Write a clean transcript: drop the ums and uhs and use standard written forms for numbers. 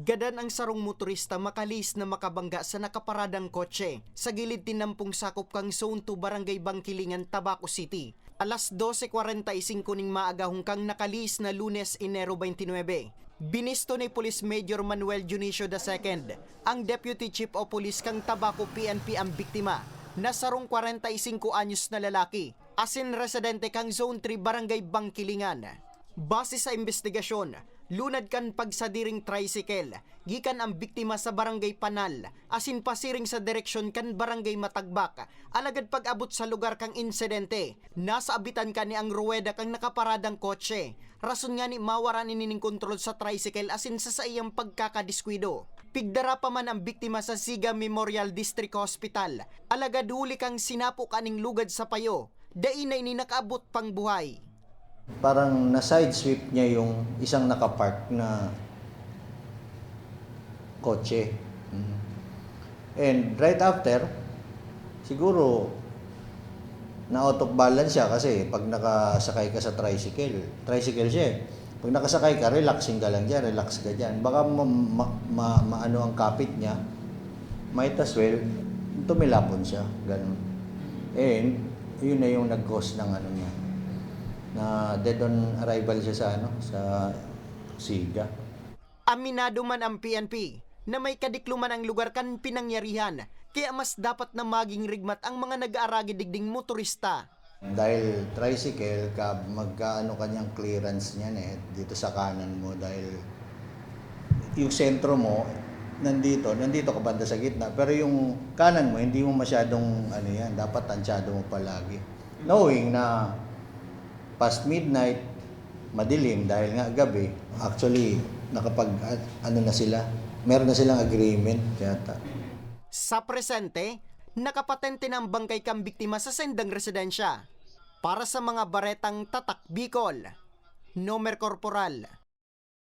Gadan ang sarong motorista makalis na makabangga sa nakaparadang kotse sa gilid tinampong sakop kang Zone 2 Barangay Bangkilingan, Tabaco City. Alas 12:45 ning maagahong kang nakalis na Lunes, Enero 29. Binisto ni Police Major Manuel Junicio II, ang Deputy Chief of Police kang Tabaco PNP ang biktima, na sarong 45 anyos na lalaki, asin residente kang Zone 3 Barangay Bangkilingan. Base sa investigasyon, lunad kan pagsadiring tricycle, gikan ang biktima sa Barangay Panal, asin pasiring sa direksyon kan Barangay Matagbak, alagad pag-abot sa lugar kang insidente, nasa abitan ka ni ang ruweda kang nakaparadang kotse, rason nga ni mawaran inining kontrol sa tricycle asin sa iyang pagkakadiskwido. Pigdara pa man ang biktima sa Siga Memorial District Hospital, alagad huli kang sinapo kaning lugad sa payo, dainay ni nakaabot pang buhay. Parang na-sidesweep niya yung isang nakapark na kotse. And right after, siguro na-out of balance siya kasi pag nakasakay ka sa tricycle siya eh. Pag nakasakay ka, relaxing ka lang dyan, relax ka dyan. Baka maano ang kapit niya, might as well, tumilapon siya, ganun. And yun na yung nag-cause ng ano niya, na dead on arrival siya sa Siga. Aminado man ang PNP na may kadikluman ang lugar kan pinangyarihan, kaya mas dapat na maging rigmat ang mga nag-aaragi digding motorista. Dahil tricycle, magkaano kanyang clearance niyan dito sa kanan mo dahil yung sentro mo nandito ka banda sa gitna, pero yung kanan mo hindi mo masyadong dapat tansyado mo palagi. Knowing na past midnight, madilim dahil nga gabi, actually na sila, meron na silang agreement yata. Sa presente, nakapatente ng bangkay kang biktima sa sendang residensya. Para sa mga baretang Tatak Bicol, Nomer Corporal